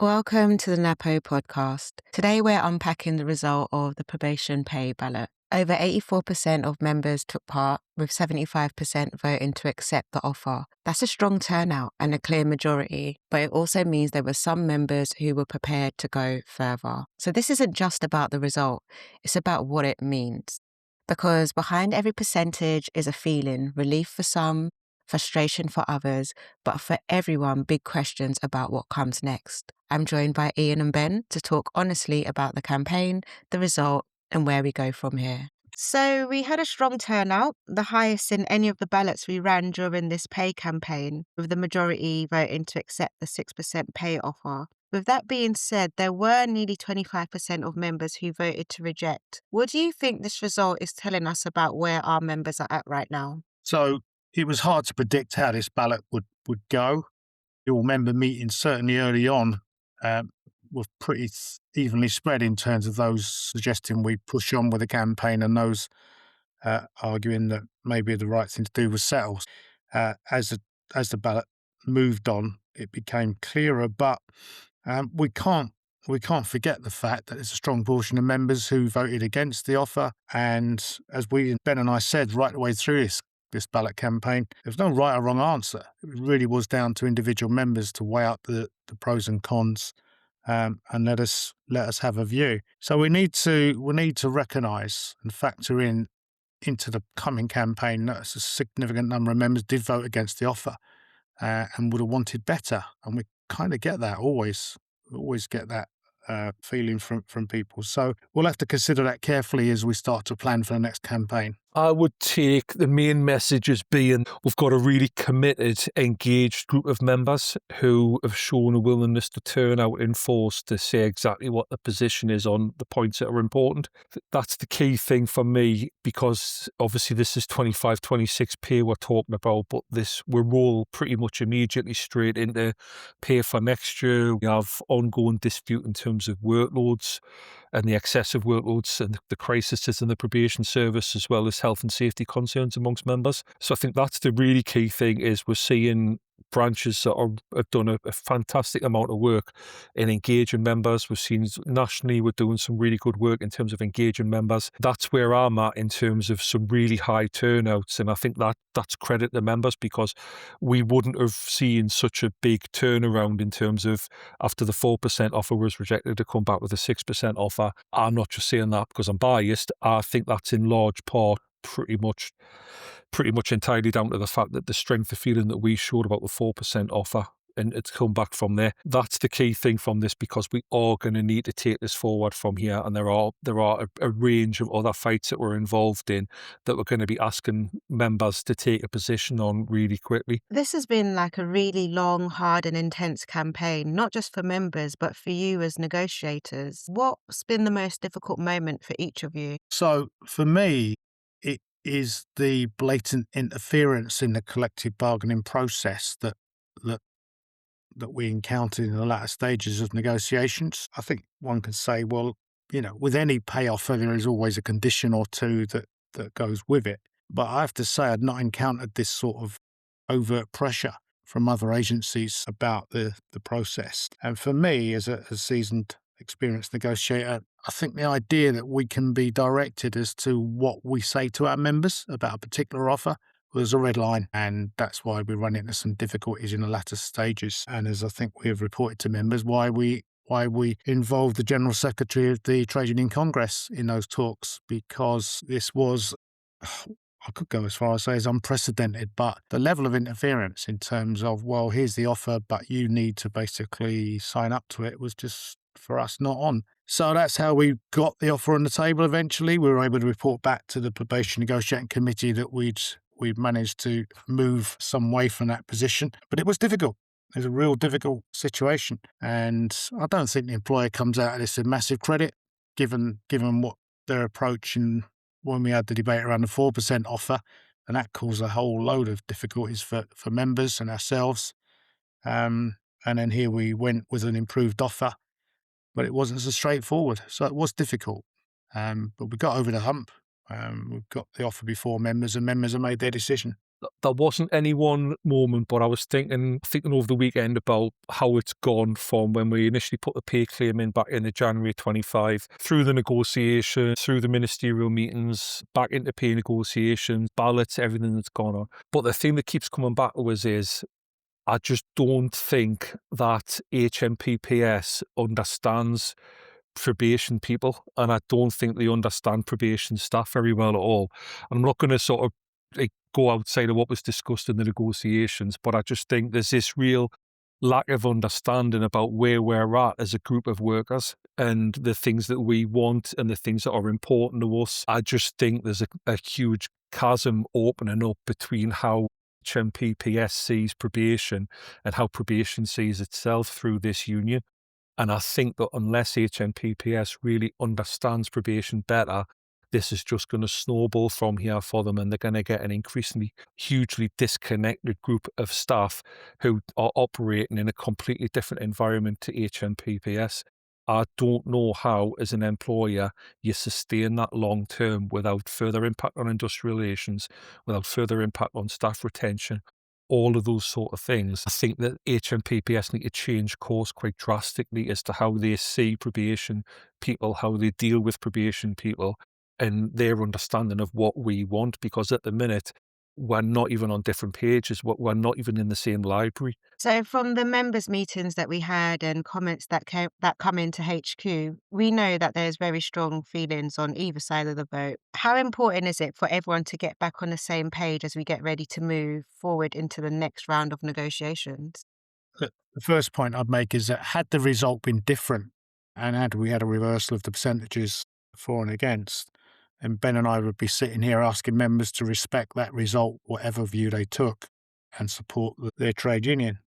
Welcome to the Napo podcast. Today we're unpacking the result of the probation pay ballot. Over 84% of members took part, with 75% voting to accept the offer. That's a strong turnout and a clear majority, but it also means there were some members who were prepared to go further. So this isn't just about the result, it's about what it means. Because behind every percentage is a feeling, relief for some, frustration for others, but for everyone, big questions about what comes next. I'm joined by Ian and Ben to talk honestly about the campaign, the result, and where we go from here. So we had a strong turnout, the highest in any of the ballots we ran during this pay campaign, with the majority voting to accept the 6% pay offer. With that being said, there were nearly 25% of members who voted to reject. What do you think this result is telling us about where our members are at right now? So it was hard to predict how this ballot would go. Your member meetings, certainly early on, were pretty evenly spread in terms of those suggesting we push on with the campaign and those arguing that maybe the right thing to do was settle. As the ballot moved on, it became clearer, but we can't forget the fact that there's a strong portion of members who voted against the offer. And as Ben and I said right the way through this ballot campaign, there's no right or wrong answer. It really was down to individual members to weigh up the pros and cons, and let us have a view. So we need to recognise and factor into the coming campaign that a significant number of members did vote against the offer, and would have wanted better. And we kind of get that always get that feeling from people. So we'll have to consider that carefully as we start to plan for the next campaign. I would take the main message as being we've got a really committed, engaged group of members who have shown a willingness to turn out in force to say exactly what the position is on the points that are important. That's the key thing for me, because obviously this is 25-26 pay we're talking about, but we'll roll pretty much immediately straight into pay for next year. We have ongoing dispute in terms of workloads and the excessive workloads and the crises in the probation service, as well as health and safety concerns amongst members. So I think that's the really key thing, is we're seeing branches that have done a fantastic amount of work in engaging members. We've seen nationally we're doing some really good work in terms of engaging members. That's where I'm at in terms of some really high turnouts, and I think that's credit to members, because we wouldn't have seen such a big turnaround in terms of after the 4% offer was rejected to come back with a 6% offer. I'm not just saying that because I'm biased. I think that's in large part pretty much entirely down to the fact that the strength of feeling that we showed about the 4% offer, and it's come back from there. That's the key thing from this, because we are going to need to take this forward from here, and there are a range of other fights that we're involved in that we're going to be asking members to take a position on really quickly. This has been like a really long, hard and intense campaign, not just for members, but for you as negotiators. What's been the most difficult moment for each of you? So for me, it is the blatant interference in the collective bargaining process that we encountered in the latter stages of negotiations. I think one can say, well, with any pay offer, there is always a condition or two that goes with it. But I have to say, I'd not encountered this sort of overt pressure from other agencies about the process. And for me, as a seasoned, experienced negotiator, I think the idea that we can be directed as to what we say to our members about a particular offer was a red line, and that's why we run into some difficulties in the latter stages. And as I think we have reported to members, why we involved the General Secretary of the Trade Union Congress in those talks, because this was, I could go as far as say, is unprecedented, but the level of interference in terms of, well, here's the offer, but you need to basically sign up to it, was just, for us, not on. So that's how we got the offer on the table eventually. We were able to report back to the Probation Negotiating Committee that we'd managed to move some way from that position. But it was difficult. It was a real difficult situation. And I don't think the employer comes out of this with massive credit, given what their approach and when we had the debate around the 4% offer, and that caused a whole load of difficulties for members and ourselves. And then here we went with an improved offer, but it wasn't so straightforward. So it was difficult. But we got over the hump. We've got the offer before members, and members have made their decision. there wasn't any one moment, but I was thinking over the weekend about how it's gone from when we initially put the pay claim in back in the January 25, through the negotiation, through the ministerial meetings, back into pay negotiations, ballots, everything that's gone on. But the thing that keeps coming back to us is I just don't think that HMPPS understands probation people, and I don't think they understand probation staff very well at all. And I'm not going to sort of go outside of what was discussed in the negotiations, but I just think there's this real lack of understanding about where we're at as a group of workers and the things that we want and the things that are important to us. I just think there's a huge chasm opening up between how HMPPS sees probation and how probation sees itself through this union. And I think that unless HMPPS really understands probation better, this is just going to snowball from here for them, and they're going to get an increasingly hugely disconnected group of staff who are operating in a completely different environment to HMPPS. I don't know how, as an employer, you sustain that long term without further impact on industrial relations, without further impact on staff retention, all of those sort of things. I think that HMPPS need to change course quite drastically as to how they see probation people, how they deal with probation people, and their understanding of what we want, because at the minute, we're not even on different pages, we're not even in the same library. So from the members' meetings that we had and comments that come into HQ, we know that there's very strong feelings on either side of the vote. How important is it for everyone to get back on the same page as we get ready to move forward into the next round of negotiations? The first point I'd make is that had the result been different and had we had a reversal of the percentages for and against, and Ben and I would be sitting here asking members to respect that result, whatever view they took, and support their trade union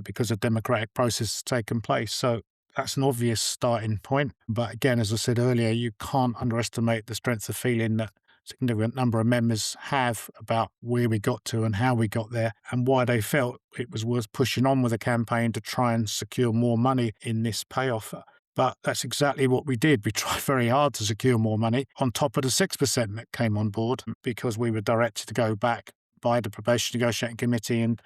because a democratic process has taken place. So that's an obvious starting point. But again, as I said earlier, you can't underestimate the strength of feeling that a significant number of members have about where we got to and how we got there and why they felt it was worth pushing on with a campaign to try and secure more money in this pay offer. But that's exactly what we did. We tried very hard to secure more money on top of the 6% that came on board because we were directed to go back by the probation negotiating committee and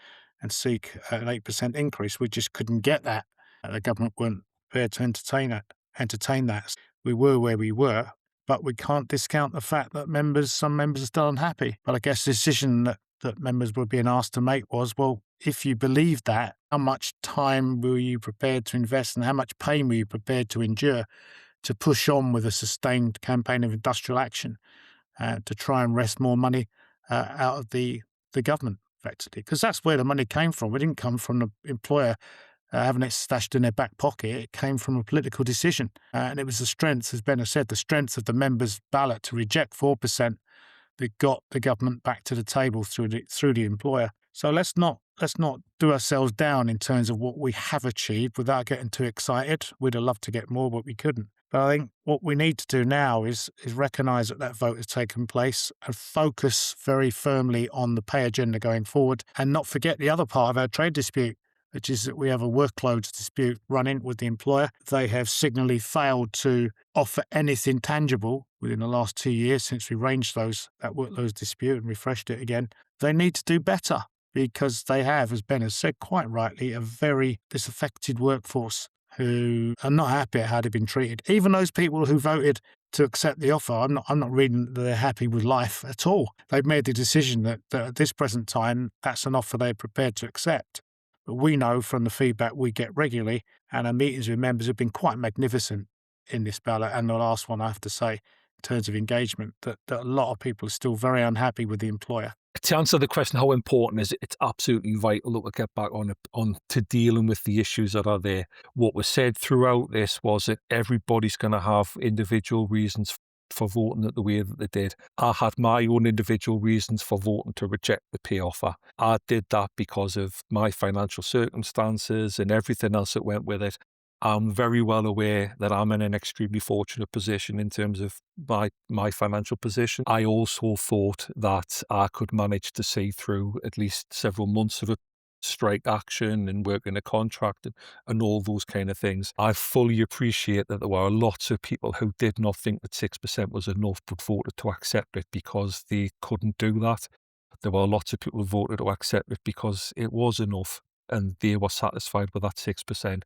seek an 8% increase. We just couldn't get that. The government weren't prepared to entertain that. We were where we were, but we can't discount the fact that some members are still unhappy. But I guess the decision that members were being asked to make was, well, if you believe that, how much time were you prepared to invest and how much pain were you prepared to endure to push on with a sustained campaign of industrial action to try and wrest more money out of the government, effectively? Because that's where the money came from. It didn't come from the employer having it stashed in their back pocket. It came from a political decision. And it was the strength, as Ben has said, the strength of the members' ballot to reject 4% that got the government back to the table through the employer. So let's not do ourselves down in terms of what we have achieved without getting too excited. We'd have loved to get more, but we couldn't. But I think what we need to do now is recognise that vote has taken place and focus very firmly on the pay agenda going forward and not forget the other part of our trade dispute, which is that we have a workloads dispute running with the employer. They have signally failed to offer anything tangible within the last 2 years since we arranged that workloads dispute and refreshed it again. They need to do better because they have, as Ben has said quite rightly, a very disaffected workforce who are not happy at how they've been treated. Even those people who voted to accept the offer, I'm not reading that they're happy with life at all. They've made the decision that at this present time, that's an offer they're prepared to accept. But we know from the feedback we get regularly, and our meetings with members have been quite magnificent in this ballot, and the last one, I have to say, in terms of engagement, that a lot of people are still very unhappy with the employer. To answer the question, how important is it? It's absolutely vital that we get back on to dealing with the issues that are there. What was said throughout this was that everybody's going to have individual reasons for voting it the way that they did. I had my own individual reasons for voting to reject the pay offer. I did that because of my financial circumstances and everything else that went with it. I'm very well aware that I'm in an extremely fortunate position in terms of my financial position. I also thought that I could manage to see through at least several months of a strike action and working a contract and all those kind of things. I fully appreciate that there were lots of people who did not think that 6% was enough but voted to accept it because they couldn't do that. There were lots of people who voted to accept it because it was enough and they were satisfied with that 6%.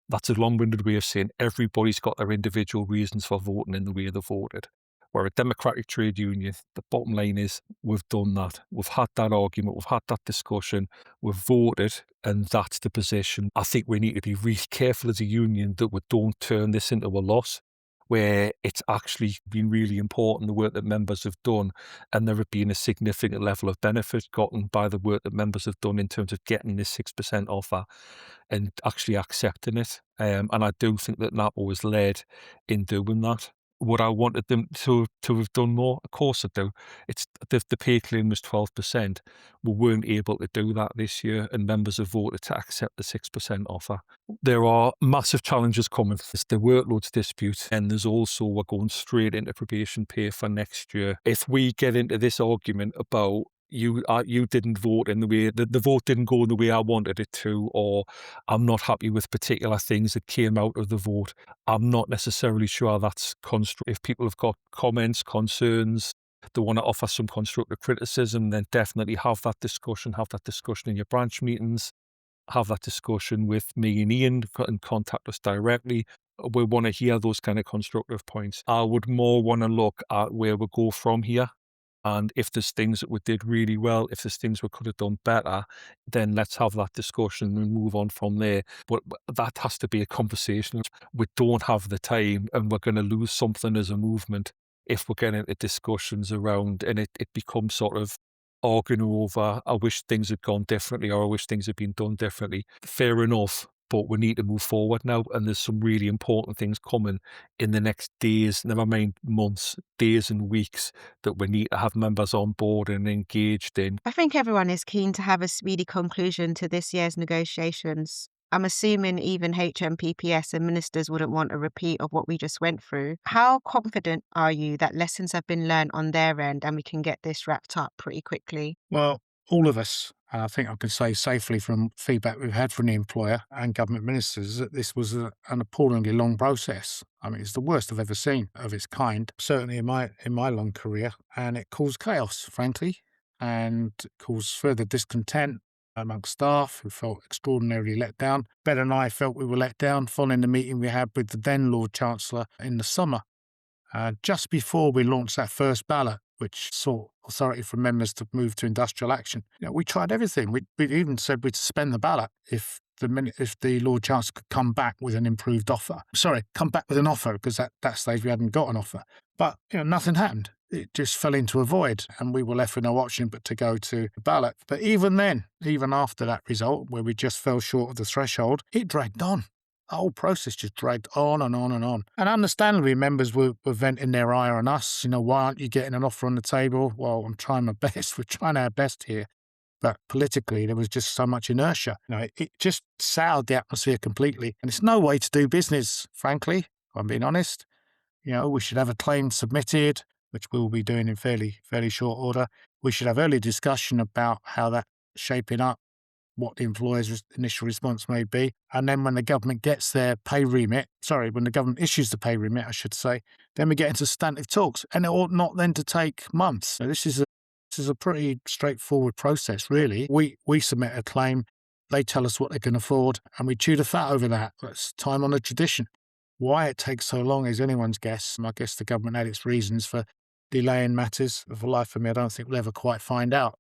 That's a long-winded way of saying everybody's got their individual reasons for voting in the way they voted. We're a democratic trade union. The bottom line is we've done that. We've had that argument. We've had that discussion. We've voted, and that's the position. I think we need to be really careful as a union that we don't turn this into a loss, where it's actually been really important, the work that members have done, and there have been a significant level of benefit gotten by the work that members have done in terms of getting this 6% offer and actually accepting it. And I do think that Napo was led in doing that. Would I wanted them to have done more? Of course I do. It's the pay claim was 12%. We weren't able to do that this year, and members have voted to accept the 6% offer. There are massive challenges coming. There's the workloads dispute, and there's also we're going straight into probation pay for next year. If we get into this argument about you didn't vote in the way the vote didn't go in the way I wanted it to, or I'm not happy with particular things that came out of the vote, I'm not necessarily sure that's constructive. If people have got comments, concerns, they want to offer some constructive criticism, then definitely have that discussion. Have that discussion in your branch meetings. Have that discussion with me and Ian and contact us directly. We want to hear those kind of constructive points. I would more want to look at where we go from here. And if there's things that we did really well, if there's things we could have done better, then let's have that discussion and move on from there. But that has to be a conversation. We don't have the time, and we're going to lose something as a movement if we're getting into discussions around and it becomes sort of arguing over, I wish things had gone differently or I wish things had been done differently. Fair enough. But we need to move forward now, and there's some really important things coming in the next days, never mind months, days and weeks, that we need to have members on board and engaged in. I think everyone is keen to have a speedy conclusion to this year's negotiations. I'm assuming even HMPPS and ministers wouldn't want a repeat of what we just went through. How confident are you that lessons have been learned on their end and we can get this wrapped up pretty quickly? Well, all of us, and I think I can say safely from feedback we've had from the employer and government ministers, that this was an appallingly long process. I mean, it's the worst I've ever seen of its kind, certainly in my long career, and it caused chaos, frankly, and caused further discontent amongst staff who felt extraordinarily let down. Ben and I felt we were let down following the meeting we had with the then Lord Chancellor in the summer, just before we launched that first ballot, which sought authority from members to move to industrial action. We tried everything. We even said we'd suspend the ballot if the Lord Chancellor could come back with an improved offer. Sorry, come back with an offer, because at that stage we hadn't got an offer. But nothing happened. It just fell into a void, and we were left with no option but to go to the ballot. But even then, even after that result, where we just fell short of the threshold, it dragged on. The whole process just dragged on and on and on. And understandably, members were venting their ire on us. Why aren't you getting an offer on the table? Well, I'm trying my best. We're trying our best here. But politically, there was just so much inertia. It just soured the atmosphere completely. And it's no way to do business, frankly, if I'm being honest. We should have a claim submitted, which we'll be doing in fairly short order. We should have early discussion about how that's shaping up, what the employer's initial response may be. And then when the government gets their pay remit, when the government issues the pay remit, I should say, then we get into substantive talks. And it ought not then to take months. So this is a pretty straightforward process, really. We submit a claim, they tell us what they can afford, and we chew the fat over that. That's time-honoured tradition. Why it takes so long is anyone's guess. I guess the government had its reasons for delaying matters. For life for me, I don't think we'll ever quite find out.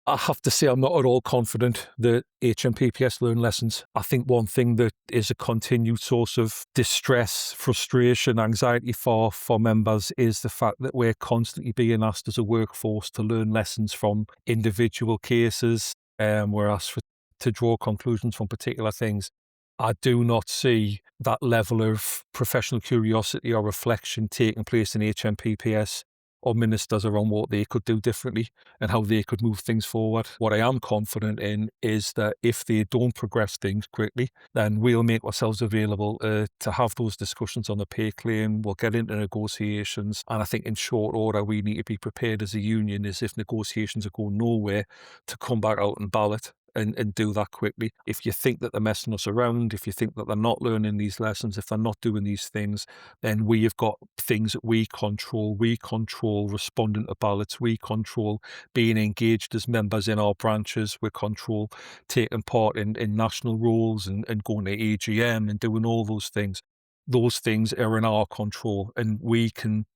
I have to say I'm not at all confident that HMPPS learn lessons. I think one thing that is a continued source of distress, frustration, anxiety for members is the fact that we're constantly being asked as a workforce to learn lessons from individual cases. We're asked to draw conclusions from particular things. I do not see that level of professional curiosity or reflection taking place in HMPPS or ministers around what they could do differently and how they could move things forward. What I am confident in is that if they don't progress things quickly, then we'll make ourselves available to have those discussions on the pay claim. We'll get into negotiations. And I think in short order, we need to be prepared as a union, as if negotiations are going nowhere, to come back out and ballot and do that quickly. If you think that they're messing us around, if you think that they're not learning these lessons, if they're not doing these things, then we have got things that we control. We control responding to ballots. We control being engaged as members in our branches. We control taking part in national roles and going to AGM and doing all those things. Those things are in our control, and we can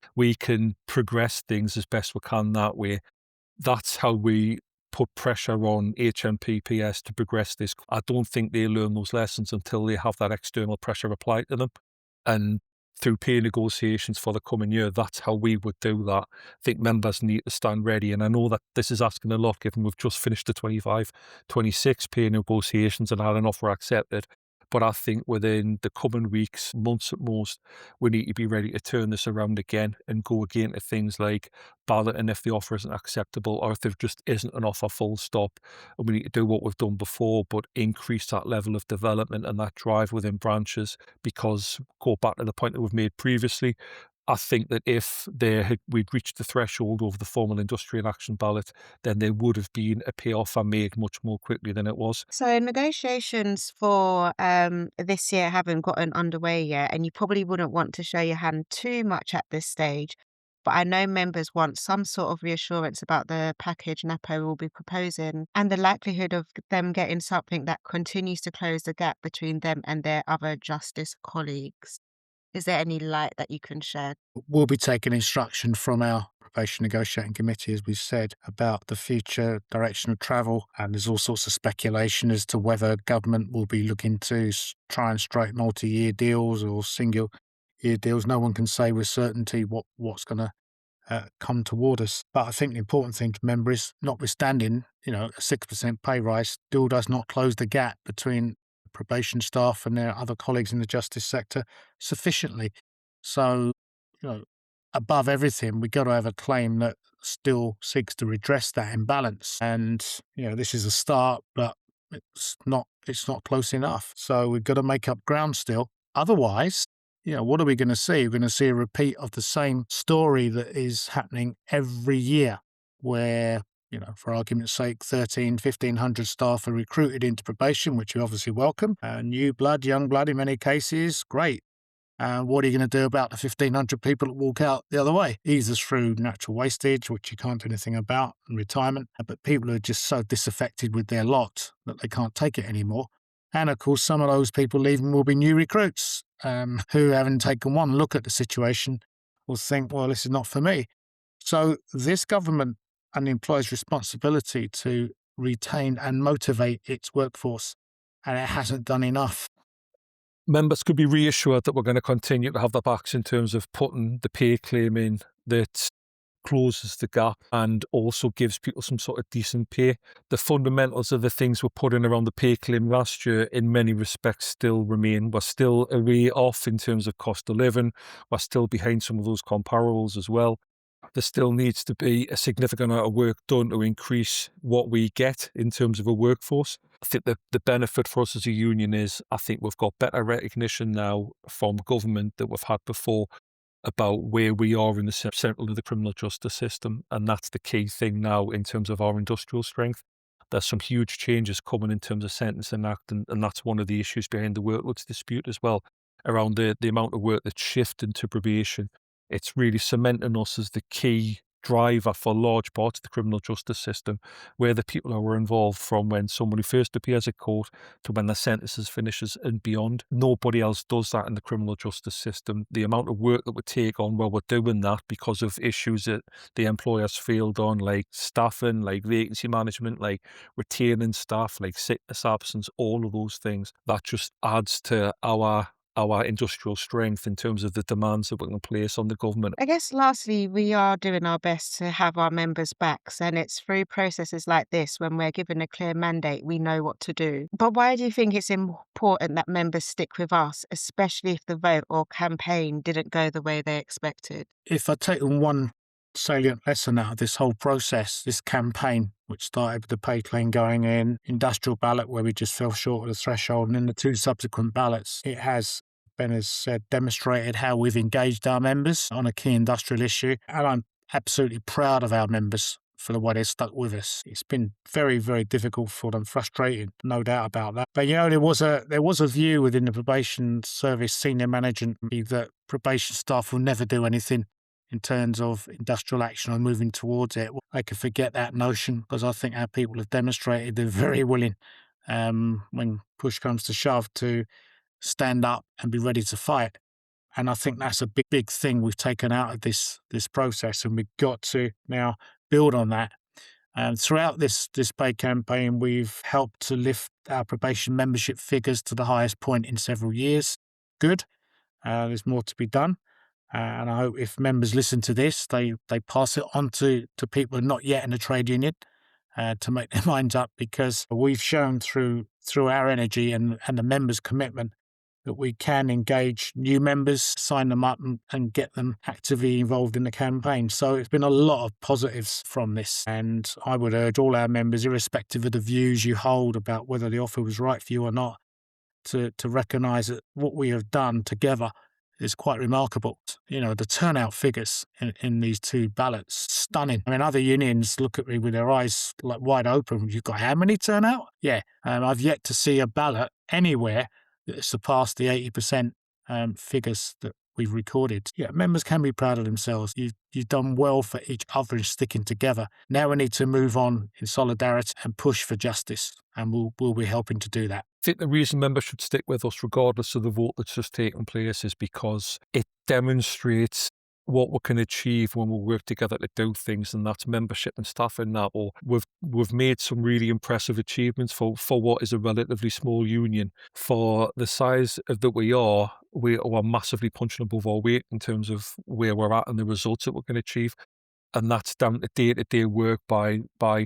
progress things as best we can that way. That's how we put pressure on HMPPS to progress this. I don't think they learn those lessons until they have that external pressure applied to them. And through pay negotiations for the coming year, that's how we would do that. I think members need to stand ready. And I know that this is asking a lot, given we've just finished the 25-26 pay negotiations and had an offer accepted. But I think within the coming weeks, months at most, we need to be ready to turn this around again and go again to things like balloting if the offer isn't acceptable, or if there just isn't an offer, full stop. And we need to do what we've done before, but increase that level of development and that drive within branches. Because, go back to the point that we've made previously, I think that if we'd reached the threshold over the formal industrial action ballot, then there would have been a pay offer made much more quickly than it was. So negotiations for this year haven't gotten underway yet, and you probably wouldn't want to show your hand too much at this stage. But I know members want some sort of reassurance about the package Napo will be proposing and the likelihood of them getting something that continues to close the gap between them and their other justice colleagues. Is there any light that you can share? We'll be taking instruction from our probation negotiating committee, as we said, about the future direction of travel. And there's all sorts of speculation as to whether government will be looking to try and strike multi-year deals or single-year deals. No one can say with certainty what's going to come toward us. But I think the important thing to remember is, notwithstanding, a 6% pay rise still does not close the gap between probation staff and their other colleagues in the justice sector sufficiently. So, above everything, we've got to have a claim that still seeks to redress that imbalance. And, this is a start, but it's not close enough. So we've got to make up ground still. Otherwise, what are we going to see? We're going to see a repeat of the same story that is happening every year, where, for argument's sake, 1,500 staff are recruited into probation, which we obviously welcome. New blood, young blood in many cases, great. What are you going to do about the 1,500 people that walk out the other way? Either through natural wastage, which you can't do anything about, and retirement, but people are just so disaffected with their lot that they can't take it anymore. And of course, some of those people leaving will be new recruits who, having taken one look at the situation, will think, well, this is not for me. So this government and the employer's responsibility to retain and motivate its workforce, and it hasn't done enough. Members could be reassured that we're going to continue to have their backs in terms of putting the pay claim in that closes the gap and also gives people some sort of decent pay. The fundamentals of the things we're putting around the pay claim last year in many respects still remain. We're still a way off in terms of cost of living. We're still behind some of those comparables as well. There still needs to be a significant amount of work done to increase what we get in terms of a workforce. I think the benefit for us as a union is, I think we've got better recognition now from government than we've had before about where we are in the central of the criminal justice system. And that's the key thing now in terms of our industrial strength. There's some huge changes coming in terms of Sentencing Act, and that's one of the issues behind the workloads dispute as well, around the amount of work that's shifting to probation. It's really cementing us as the key driver for large parts of the criminal justice system, where the people who are involved from when somebody first appears at court to when their sentences finishes and beyond. Nobody else does that in the criminal justice system. The amount of work that we take on while we're doing that because of issues that the employers failed on, like staffing, like vacancy management, like retaining staff, like sickness absence, all of those things, that just adds to our industrial strength in terms of the demands that we can place on the government. I guess lastly, we are doing our best to have our members' backs, and it's through processes like this, when we're given a clear mandate, we know what to do. But why do you think it's important that members stick with us, especially if the vote or campaign didn't go the way they expected? If I take one salient lesson out of this whole process, this campaign, which started with the pay claim going in, industrial ballot where we just fell short of the threshold, and then the two subsequent ballots, it has, Ben has said, demonstrated how we've engaged our members on a key industrial issue. And I'm absolutely proud of our members for the way they stuck with us. It's been very, very difficult for them, frustrating, no doubt about that. But there was a view within the probation service senior management that probation staff will never do anything in terms of industrial action or moving towards it. They could forget that notion, because I think our people have demonstrated they're very willing, when push comes to shove, to stand up and be ready to fight. And I think that's a big, big thing we've taken out of this process, and we've got to now build on that. And throughout this pay campaign, we've helped to lift our probation membership figures to the highest point in several years. Good. There's more to be done. And I hope if members listen to this, they pass it on to people who are not yet in the trade union, to make their minds up, because we've shown through our energy and the members' commitment that we can engage new members, sign them up and get them actively involved in the campaign. So it's been a lot of positives from this. And I would urge all our members, irrespective of the views you hold about whether the offer was right for you or not, to recognise that what we have done together is quite remarkable. The turnout figures in these two ballots, stunning. I mean, other unions look at me with their eyes like wide open. You've got how many turnout? Yeah. I've yet to see a ballot anywhere that surpassed the 80% figures that we've recorded. Yeah, members can be proud of themselves. You've done well for each other in sticking together. Now we need to move on in solidarity and push for justice, and we'll be helping to do that. I think the reason members should stick with us regardless of the vote that's just taken place is because it demonstrates what we can achieve when we work together to do things, and that's membership and staff in Napo. We've made some really impressive achievements for what is a relatively small union. For the size that we are massively punching above our weight in terms of where we're at and the results that we can achieve. And that's down to day-to-day work by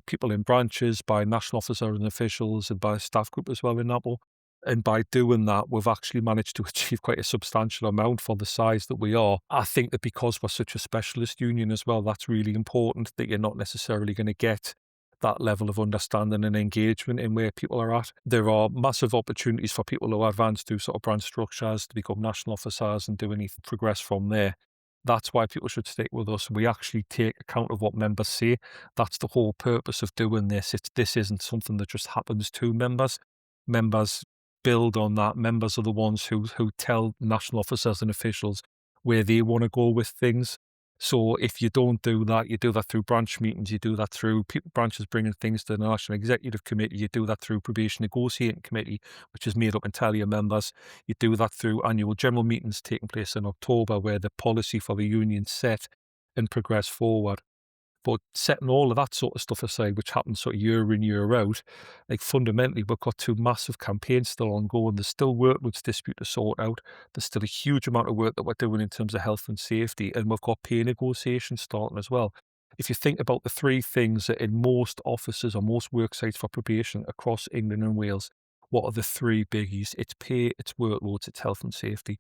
people in branches, by national officers and officials, and by staff group as well in Napo. And by doing that, we've actually managed to achieve quite a substantial amount for the size that we are. I think that because we're such a specialist union as well, that's really important, that you're not necessarily going to get that level of understanding and engagement in where people are at. There are massive opportunities for people who advance to sort of branch structures, to become national officers and do anything, progress from there. That's why people should stick with us. We actually take account of what members say. That's the whole purpose of doing this. This isn't something that just happens to members. Members build on that. Members are the ones who tell national officers and officials where they want to go with things. So if you don't do that, you do that through branch meetings, you do that through branches bringing things to the National Executive Committee, you do that through Probation Negotiating Committee, which is made up entirely of members. You do that through annual general meetings taking place in October, where the policy for the union set and progress forward. But setting all of that sort of stuff aside, which happens sort of year in, year out, like fundamentally, we've got two massive campaigns still ongoing. There's still workloads dispute to sort out. There's still a huge amount of work that we're doing in terms of health and safety, and we've got pay negotiations starting as well. If you think about the three things that in most offices or most work sites for probation across England and Wales, what are the three biggies? It's pay, it's workloads, it's health and safety.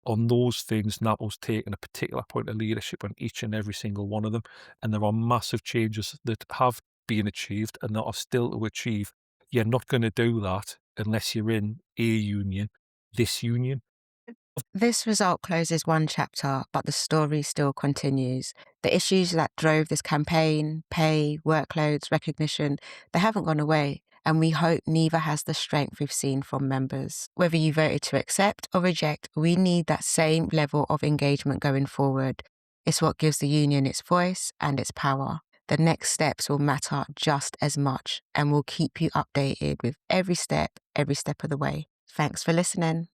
On those things, Napo's taken a particular point of leadership on each and every single one of them. And there are massive changes that have been achieved and that are still to achieve. You're not going to do that unless you're in a union, this union. This result closes one chapter, but the story still continues. The issues that drove this campaign, pay, workloads, recognition, they haven't gone away. And we hope neither has the strength we've seen from members. Whether you voted to accept or reject, we need that same level of engagement going forward. It's what gives the union its voice and its power. The next steps will matter just as much, and we'll keep you updated with every step of the way. Thanks for listening.